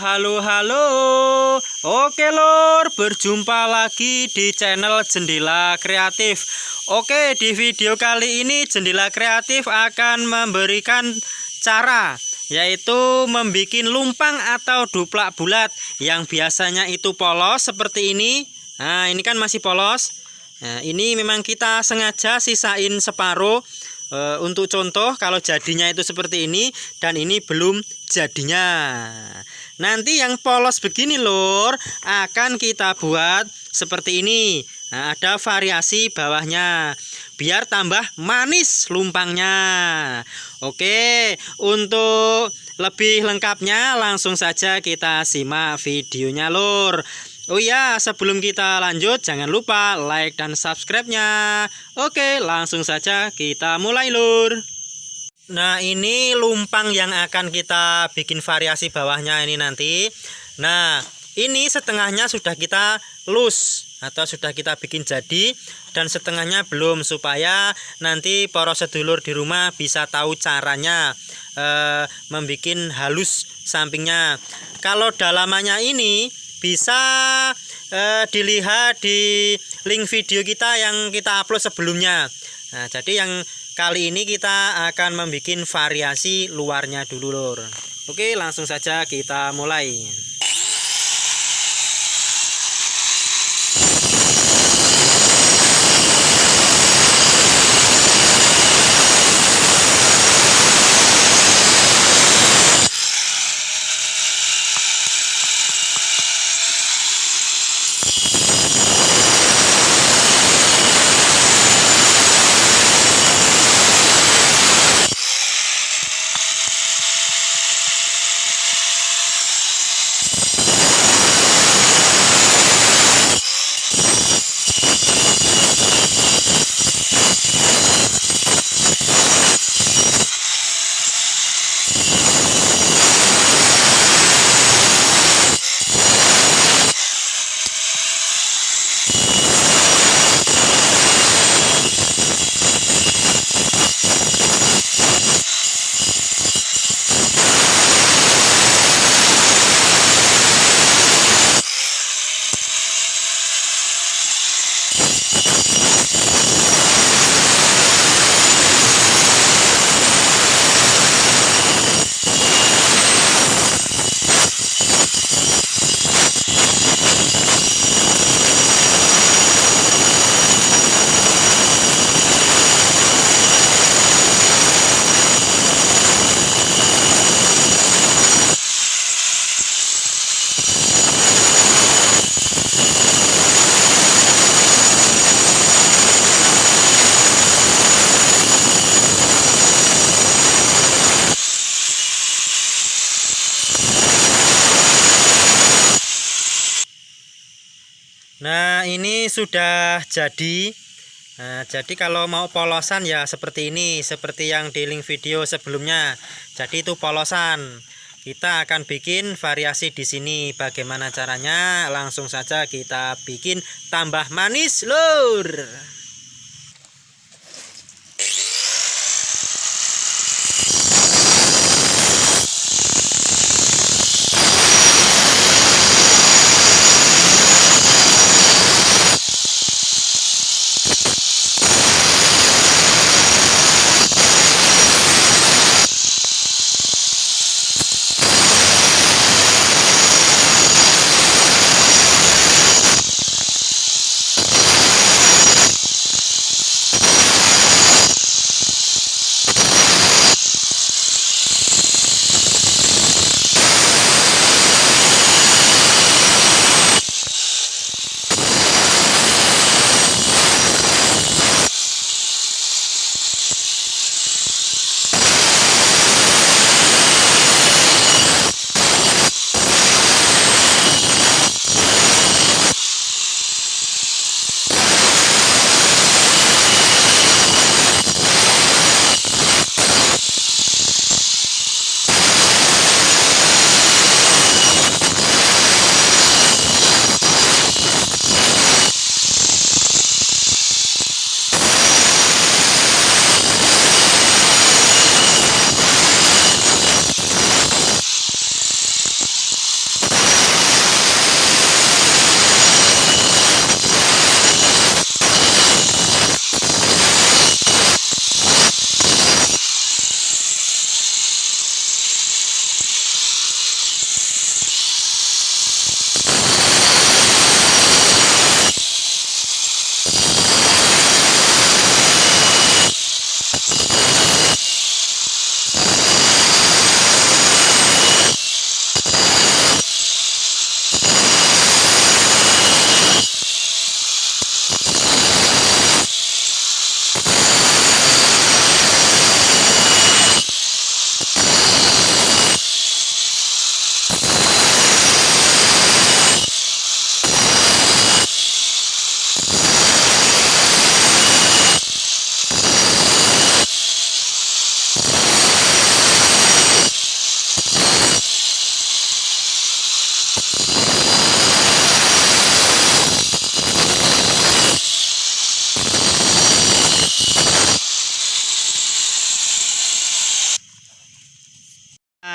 Halo. Oke lur, berjumpa lagi di channel Jendela Kreatif. Oke, di video kali ini Jendela Kreatif akan memberikan cara, yaitu membuat lumpang atau duplak bulat yang biasanya itu polos seperti ini. Nah, ini kan masih polos. Nah, ini memang kita sengaja sisain separuh untuk contoh kalau jadinya itu seperti ini dan ini belum jadinya. Nanti yang polos begini lur akan kita buat seperti ini. Nah, ada variasi bawahnya biar tambah manis lumpangnya. Oke, untuk lebih lengkapnya langsung saja kita simak videonya lur. Oh iya, sebelum kita lanjut jangan lupa like dan subscribe-nya. Oke, langsung saja kita mulai lur. Nah, ini lumpang yang akan kita bikin variasi bawahnya ini nanti. Nah, ini setengahnya sudah kita lus atau sudah kita bikin jadi dan setengahnya belum, supaya nanti para sedulur di rumah bisa tahu caranya membuat halus sampingnya. Kalau dalamannya ini bisa dilihat di link video kita yang kita upload sebelumnya. Nah, jadi yang kali ini kita akan membuat variasi luarnya dulu lur. Oke, langsung saja kita mulai. Nah, ini sudah jadi. Nah, jadi kalau mau polosan ya seperti ini, seperti yang di link video sebelumnya. Jadi itu polosan. Kita akan bikin variasi di sini. Bagaimana caranya? Langsung saja kita bikin tambah manis lur.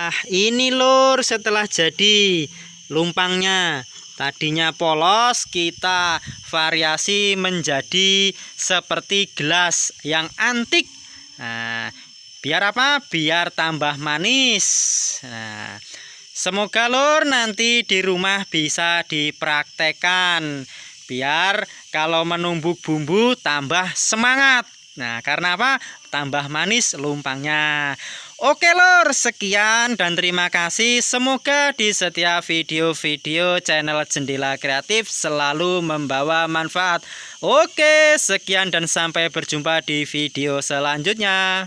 Nah, ini lur setelah jadi lumpangnya. Tadinya polos, kita variasi menjadi seperti gelas yang antik. Nah, biar apa? Biar tambah manis. Nah, semoga lur nanti di rumah bisa dipraktekkan. Biar kalau menumbuk bumbu tambah semangat. Nah, karena apa? Tambah manis lumpangnya. Oke lur, sekian dan terima kasih. Semoga di setiap video-video channel Jendela Kreatif selalu membawa manfaat. Oke, sekian dan sampai berjumpa di video selanjutnya.